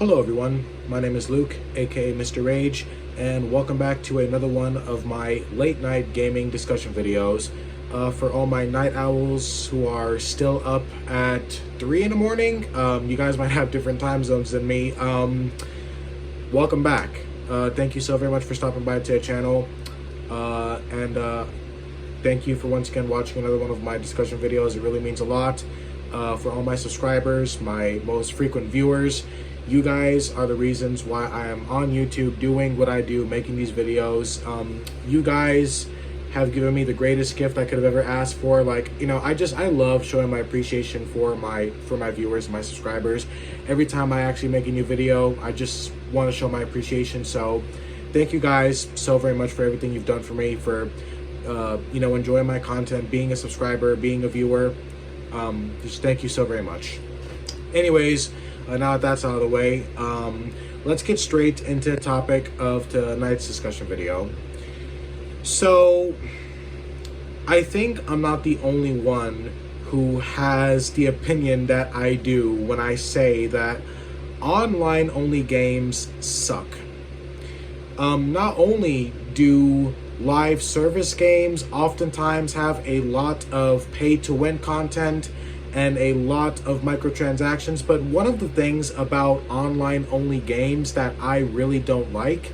Hello everyone, my name is Luke, aka Mr. Rage, and welcome back to another one of my late night gaming discussion videos. For all my night owls who are still up at 3 in the morning, you guys might have different time zones than me. Welcome back. Thank you so very much for stopping by to the channel, and thank you for once again watching another one of my discussion videos. It really means a lot. For all my subscribers, my most frequent viewers, you guys are the reasons why I am on YouTube doing what I do, making these videos. You guys have given me the greatest gift I could have ever asked for. Like, you know, I love showing my appreciation for my viewers, my subscribers. Every time I actually make a new video, I just want to show my appreciation. So thank you guys so very much for everything you've done for me, for you know, enjoying my content, being a subscriber, being a viewer. Just thank you so very much. Anyways, now that that's out of the way, let's get straight into the topic of tonight's discussion video. So, I think I'm not the only one who has the opinion that I do when I say that online-only games suck. Not only do live service games oftentimes have a lot of pay-to-win content and a lot of microtransactions, but one of the things about online-only games that I really don't like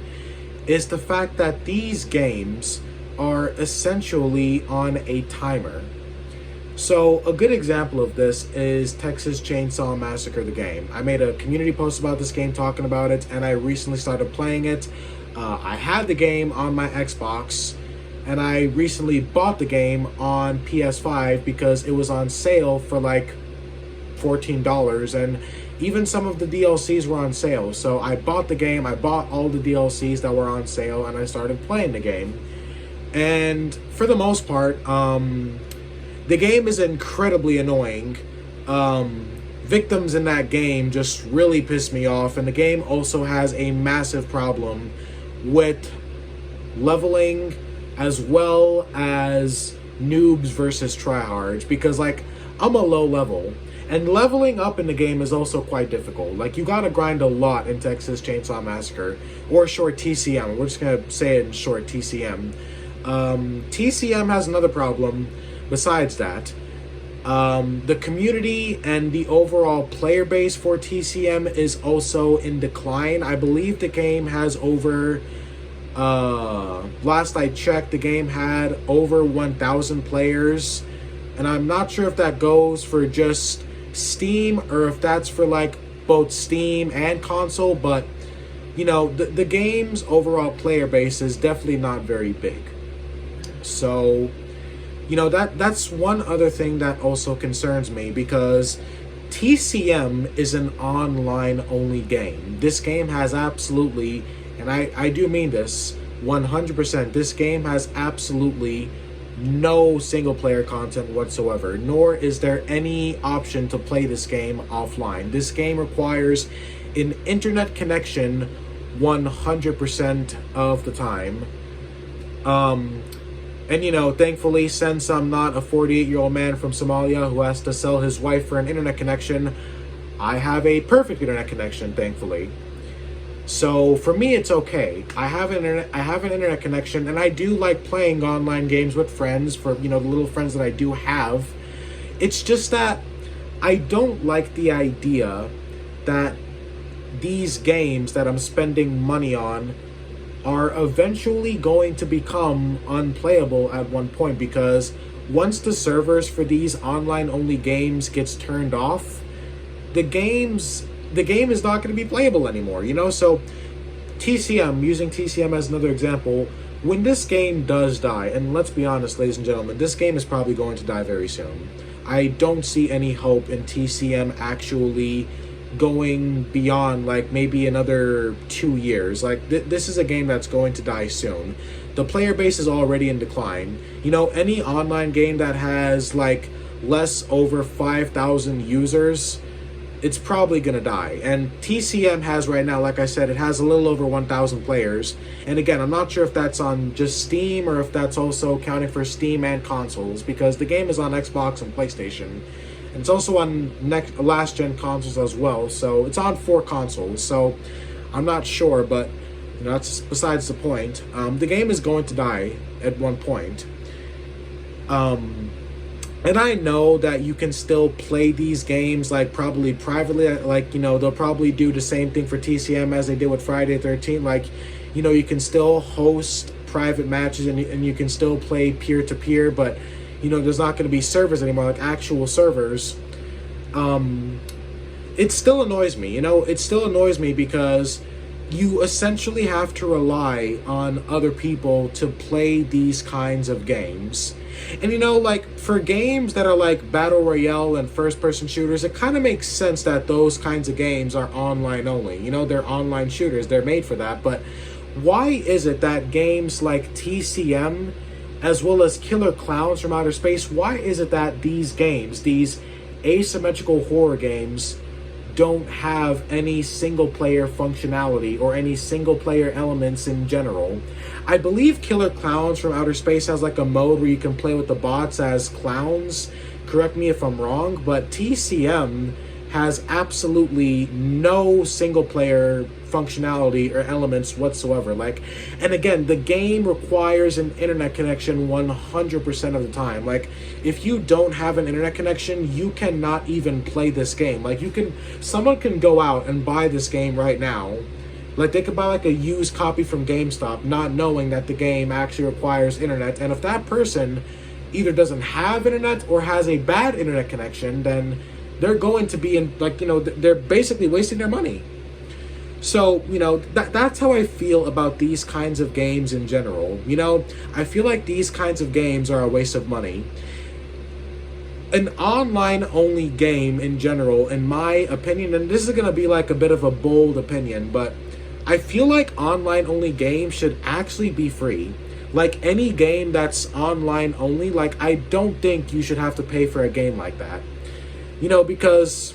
is the fact that these games are essentially on a timer. So a good example of this is Texas Chainsaw Massacre, the game. I made a community post about this game talking about it, and I recently started playing it. I had the game on my Xbox, and I recently bought the game on PS5 because it was on sale for like $14, and even some of the DLCs were on sale. So I bought the game, I bought all the DLCs that were on sale, and I started playing the game. And for the most part, the game is incredibly annoying. Victims in that game just really piss me off, and the game also has a massive problem with leveling as well as noobs versus tryhards, because like I'm a low level and leveling up in the game is also quite difficult. Like, you gotta grind a lot in Texas Chainsaw Massacre, or short TCM. We're just gonna say it in short, TCM. TCM has another problem besides that. The community and the overall player base for TCM is also in decline. I believe the game has over last I checked, the game had over 1,000 players, and I'm not sure if that goes for just Steam or if that's for like both Steam and console, but you know, the game's overall player base is definitely not very big. So, you know, that's one other thing that also concerns me, because TCM is an online only game. This game has absolutely, and I do mean this 100%, this game has absolutely no single player content whatsoever, nor is there any option to play this game offline. This game requires an internet connection 100% of the time. And you know, thankfully, since I'm not a 48-year-old man from Somalia who has to sell his wife for an internet connection, I have a perfect internet connection, thankfully. So for me, it's okay. I have an internet connection, and I do like playing online games with friends, for, you know, the little friends that I do have. It's just that I don't like the idea that these games that I'm spending money on are eventually going to become unplayable at one point, because once the servers for these online only games gets turned off, the game is not going to be playable anymore, you know? So TCM, using TCM as another example, when this game does die, and let's be honest, ladies and gentlemen, this game is probably going to die very soon. I don't see any hope in TCM actually going beyond like maybe another 2 years. Like, this is a game that's going to die soon. The player base is already in decline. You know, any online game that has like less over 5,000 users, it's probably gonna die. And TCM has right now, like I said, it has a little over 1,000 players. And again, I'm not sure if that's on just Steam or if that's also counting for Steam and consoles, because the game is on Xbox and PlayStation. and it's also on last gen consoles as well. So it's on 4 consoles. So I'm not sure, but that's besides the point. The game is going to die at one point. And I know that you can still play these games, like, probably privately. Like, they'll probably do the same thing for TCM as they did with Friday the 13th. Like, you can still host private matches, and you can still play peer-to-peer, but, there's not going to be servers anymore, like actual servers. It still annoys me, it still annoys me because you essentially have to rely on other people to play these kinds of games. And like, for games that are like Battle Royale and first-person shooters, it kind of makes sense that those kinds of games are online only. They're online shooters, they're made for that. But why is it that games like TCM, as well as Killer Clowns from Outer Space, why is it that these games, these asymmetrical horror games, don't have any single-player functionality or any single-player elements in general? I believe Killer Clowns from Outer Space has like a mode where you can play with the bots as clowns. Correct me if I'm wrong, but TCM has absolutely no single-player functionality or elements whatsoever. Like, and again, the game requires an internet connection 100% of the time. Like, if you don't have an internet connection, you cannot even play this game. Like, someone can go out and buy this game right now. Like, they could buy like a used copy from GameStop, not knowing that the game actually requires internet. And if that person either doesn't have internet or has a bad internet connection, then they're going to be in, like, they're basically wasting their money. So, that's how I feel about these kinds of games in general. I feel like these kinds of games are a waste of money. An online-only game in general, in my opinion, and this is going to be like a bit of a bold opinion, but I feel like online-only games should actually be free. Like, any game that's online-only, like, I don't think you should have to pay for a game like that. Because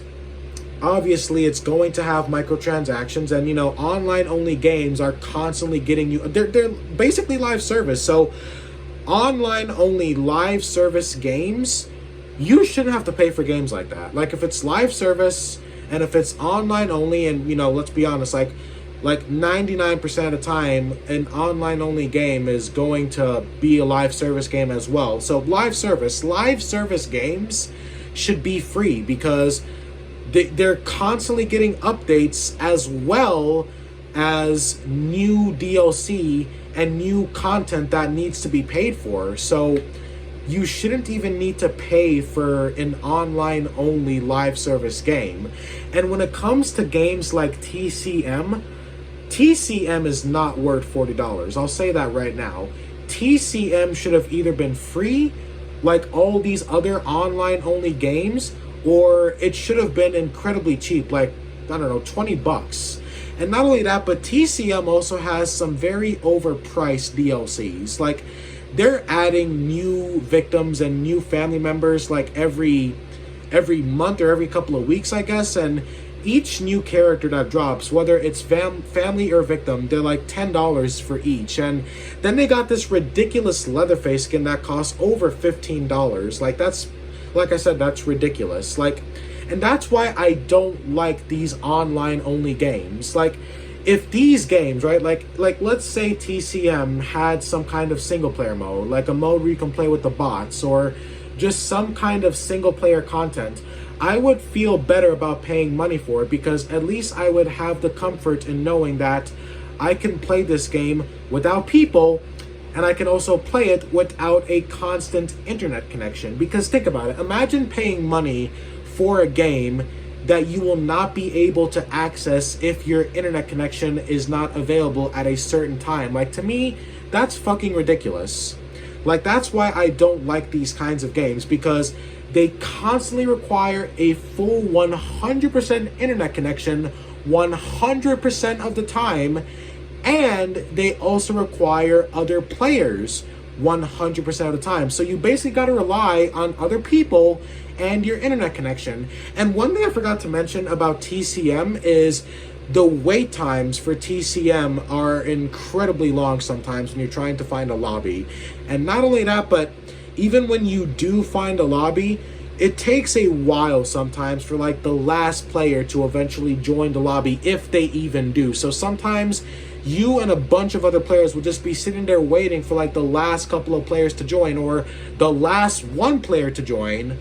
obviously it's going to have microtransactions, and online-only games are constantly getting you... They're basically live service, so online-only live service games, you shouldn't have to pay for games like that. Like, if it's live service, and if it's online-only, and, let's be honest, like 99% of the time, an online-only game is going to be a live service game as well. So live service games should be free because they're constantly getting updates as well as new DLC and new content that needs to be paid for. So you shouldn't even need to pay for an online-only live service game. And when it comes to games like TCM is not worth $40. I'll say that right now. TCM should have either been free, like all these other online-only games, or it should have been incredibly cheap, like, I don't know, $20. And not only that, but TCM also has some very overpriced DLCs. Like, they're adding new victims and new family members, like, every month or every couple of weeks, I guess, and each new character that drops, whether it's family or victim, they're like $10 for each. And then they got this ridiculous Leatherface skin that costs over $15. Like, that's, like I said, that's ridiculous. Like, and that's why I don't like these online-only games. Like, if these games, right, like let's say TCM had some kind of single-player mode, like a mode where you can play with the bots, or just some kind of single-player content, I would feel better about paying money for it, because at least I would have the comfort in knowing that I can play this game without people, and I can also play it without a constant internet connection. Because think about it, imagine paying money for a game that you will not be able to access if your internet connection is not available at a certain time. Like, to me, that's fucking ridiculous. Like, that's why I don't like these kinds of games, because they constantly require a full 100% internet connection 100% of the time, and they also require other players 100% of the time. So you basically got to rely on other people and your internet connection. And one thing I forgot to mention about TCM is the wait times for TCM are incredibly long sometimes when you're trying to find a lobby. And not only that, but even when you do find a lobby, it takes a while sometimes for like the last player to eventually join the lobby, if they even do. So sometimes you and a bunch of other players will just be sitting there waiting for like the last couple of players to join, or the last one player to join.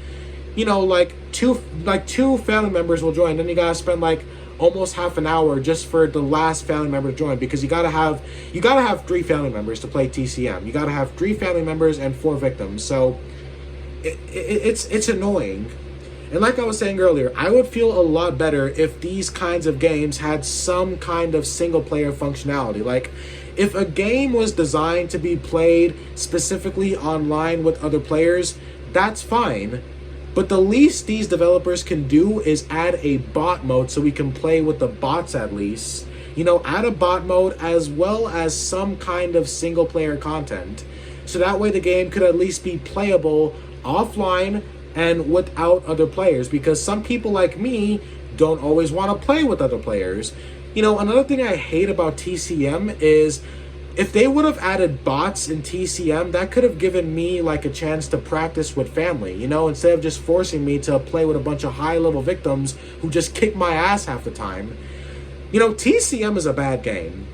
You know, like two family members will join, then you gotta spend like almost half an hour just for the last family member to join, because you gotta have 3 family members to play TCM. You gotta have 3 family members and 4 victims. So it's annoying. And like I was saying earlier, I would feel a lot better if these kinds of games had some kind of single player functionality. Like, if a game was designed to be played specifically online with other players, that's fine. But the least these developers can do is add a bot mode so we can play with the bots at least. You know, add a bot mode as well as some kind of single player content. So that way the game could at least be playable offline and without other players, because some people like me don't always want to play with other players. You know, another thing I hate about TCM is if they would have added bots in TCM, that could have given me like a chance to practice with family, you know, instead of just forcing me to play with a bunch of high-level victims who just kick my ass half the time. You know, TCM is a bad game.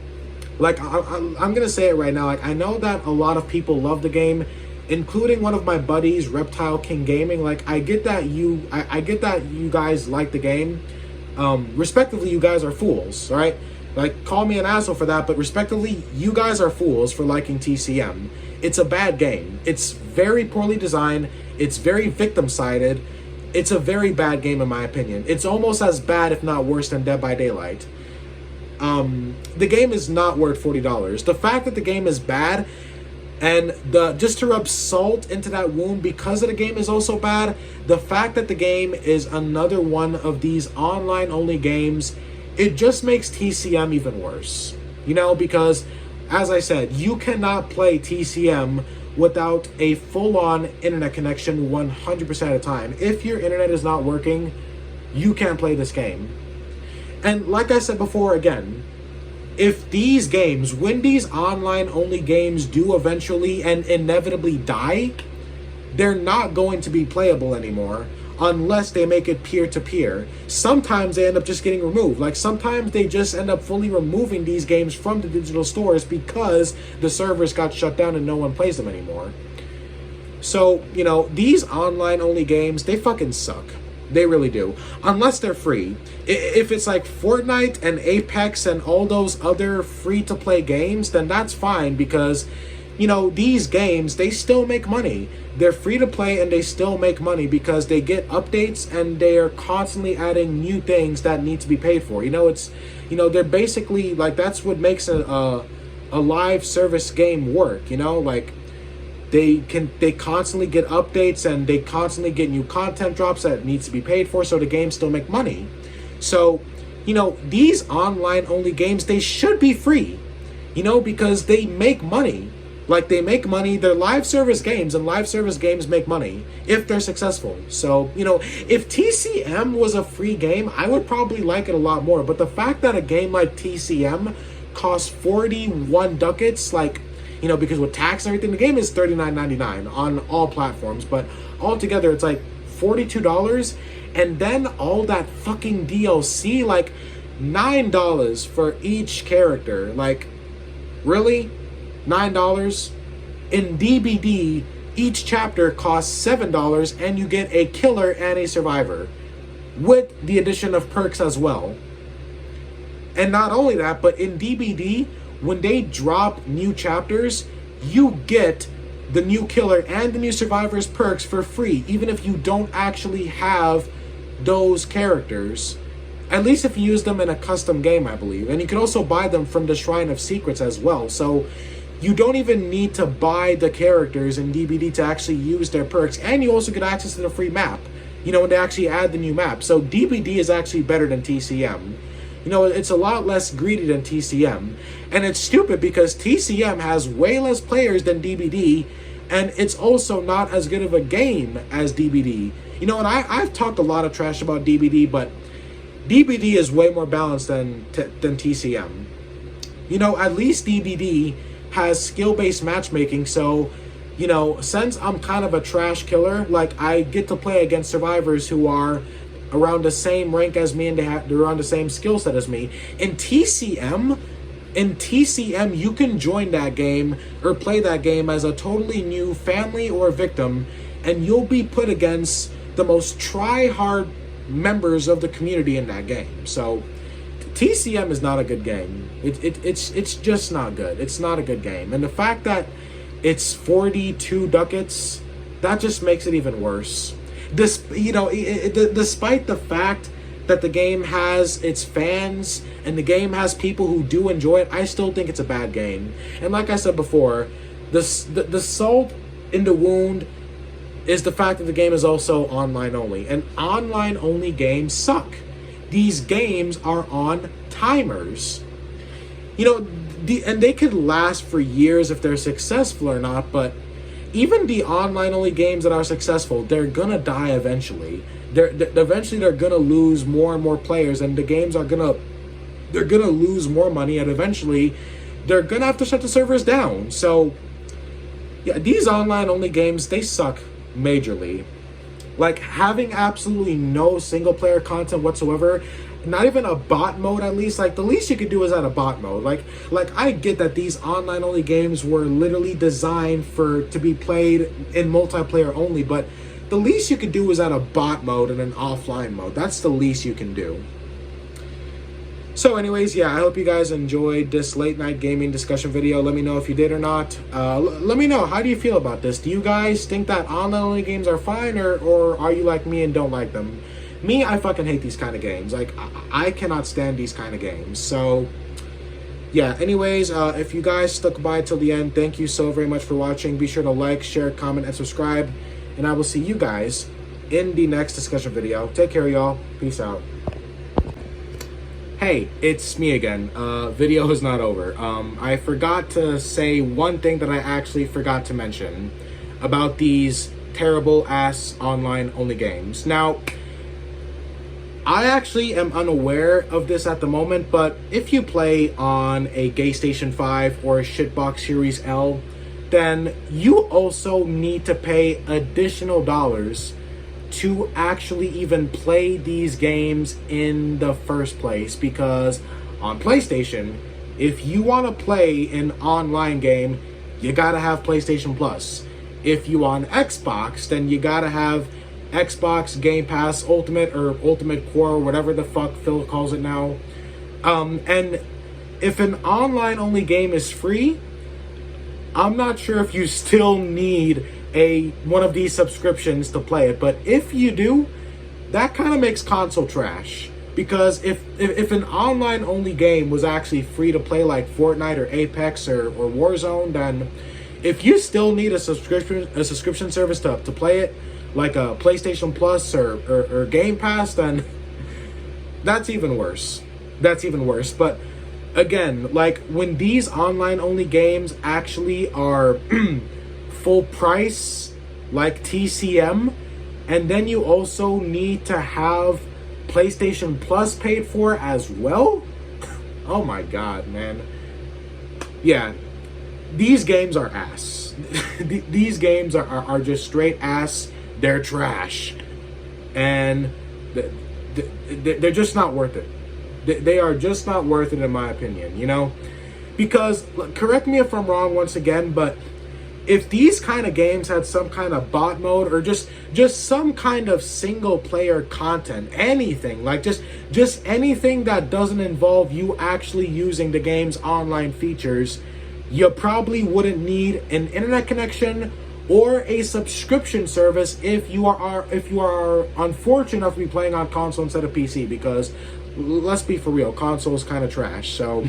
Like, I'm going to say it right now. Like, I know that a lot of people love the game, including one of my buddies, Reptile King Gaming. Like, I get that you guys like the game. Respectively, you guys are fools, all right? Like, call me an asshole for that, but respectively, you guys are fools for liking TCM. It's a bad game. It's very poorly designed. It's very victim-sided. It's a very bad game, in my opinion. It's almost as bad, if not worse, than Dead by Daylight. The game is not worth $40. The fact that the game is bad, and just to rub salt into that wound because of the game is also bad, the fact that the game is another one of these online-only games, it just makes TCM even worse. You know, because, as I said, you cannot play TCM without a full-on internet connection 100% of the time. If your internet is not working, you can't play this game. And like I said before, again, if these games, when these online-only games do eventually and inevitably die, they're not going to be playable anymore unless they make it peer-to-peer. Sometimes they end up just getting removed. Like, sometimes they just end up fully removing these games from the digital stores because the servers got shut down and no one plays them anymore. So, you know, these online-only games, they fucking suck. They really do. Unless they're free. If it's like Fortnite and Apex and all those other free-to-play games, then that's fine, because, you know, these games, they still make money. They're free-to-play and they still make money because they get updates and they are constantly adding new things that need to be paid for. You know, it's, you know, they're basically, like, that's what makes a live service game work, you know? Like, they constantly get updates and they constantly get new content drops that needs to be paid for, so the games still make money. So, you know, these online only games, they should be free, you know, because they make money. Like, they make money. They're live service games, and live service games make money if they're successful. So, you know, if TCM was a free game, I would probably like it a lot more. But the fact that a game like TCM costs 41 ducats, like, you know, because with tax and everything, the game is $39.99 on all platforms, but altogether it's like $42, and then all that fucking DLC, like $9 for each character. Like, really? $9? In DBD, each chapter costs $7, and you get a killer and a survivor, with the addition of perks as well. And not only that, but in DBD, when they drop new chapters, you get the new killer and the new survivor's perks for free, even if you don't actually have those characters. At least if you use them in a custom game, I believe. And you can also buy them from the Shrine of Secrets as well. So you don't even need to buy the characters in DBD to actually use their perks. And you also get access to the free map, you know, when they actually add the new map. So DBD is actually better than TCM. You know, it's a lot less greedy than TCM. And it's stupid because TCM has way less players than DBD, and it's also not as good of a game as DBD. You know, and I've talked a lot of trash about DBD, but DBD is way more balanced than TCM. You know, at least DBD has skill-based matchmaking, so you know, since I'm kind of a trash killer, like, I get to play against survivors who are around the same rank as me, and they're on the same skill set as me. In TCM, you can join that game or play that game as a totally new family or victim, and you'll be put against the most try-hard members of the community in that game. So TCM is not a good game. It's just not good. It's not a good game. And the fact that it's 42 ducats, that just makes it even worse. Despite the fact that the game has its fans and the game has people who do enjoy it, I still think it's a bad game. And like I said before, the salt in the wound is the fact that the game is also online only. And online only games suck. These games are on timers. You know, and they could last for years if they're successful or not, but even the online only games that are successful, they're gonna die eventually. Eventually they're gonna lose more and more players, and the games are gonna lose more money, and eventually they're gonna have to shut the servers down. So yeah, these online only games, they suck majorly. Like, having absolutely no single player content whatsoever, not even a bot mode at least. Like, the least you could do is add a bot mode. Like I get that these online only games were literally designed to be played in multiplayer only, but the least you could do is add a bot mode and an offline mode. That's the least you can do. So anyways, yeah, I hope you guys enjoyed this late night gaming discussion video. Let me know if you did or not. Let me know, how do you feel about this? Do you guys think that online only games are fine, or are you like me and don't like them? Me, I fucking hate these kind of games. Like, I cannot stand these kind of games. So yeah, anyways, if you guys stuck by till the end, thank you so very much for watching. Be sure to like, share, comment, and subscribe. And I will see you guys in the next discussion video. Take care, y'all. Peace out. Hey, it's me again. Video is not over. I forgot to say one thing that I actually forgot to mention about these terrible ass online only games. Now, I actually am unaware of this at the moment, but if you play on a GayStation 5 or a Shitbox Series L, then you also need to pay additional dollars to actually even play these games in the first place. Because on PlayStation, if you want to play an online game, you gotta have PlayStation Plus. If you on Xbox, then you gotta have Xbox Game Pass Ultimate or Ultimate Core, whatever the fuck Phil calls it now. And if an online only game is free, I'm not sure if you still need one of these subscriptions to play it. But if you do, that kind of makes console trash. Because if an online only game was actually free to play, like Fortnite or Apex or Warzone, then if you still need a subscription service to play it, like a PlayStation Plus or Game Pass, then that's even worse. That's even worse. But again, like, when these online only games actually are full price, like TCM, and then you also need to have PlayStation Plus paid for as well, oh my god, man. Yeah, these games are ass. These games are just straight ass. They're trash, and they're just not worth it. They are just not worth it, in my opinion, you know? Because, correct me if I'm wrong once again, but if these kind of games had some kind of bot mode, or just some kind of single player content, anything, like just anything that doesn't involve you actually using the game's online features, you probably wouldn't need an internet connection or a subscription service if you are unfortunate enough to be playing on console instead of PC. Because let's be for real, console is kind of trash. So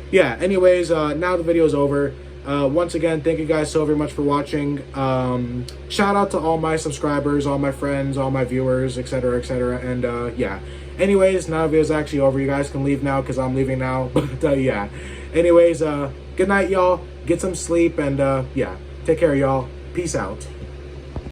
yeah, anyways, now the video is over. Once again, thank you guys so very much for watching. Shout out to all my subscribers, all my friends, all my viewers, etc, etc. And yeah, anyways, now the video is actually over. You guys can leave now because I'm leaving now. But yeah, anyways, good night, y'all. Get some sleep, and yeah, take care, y'all. Peace out.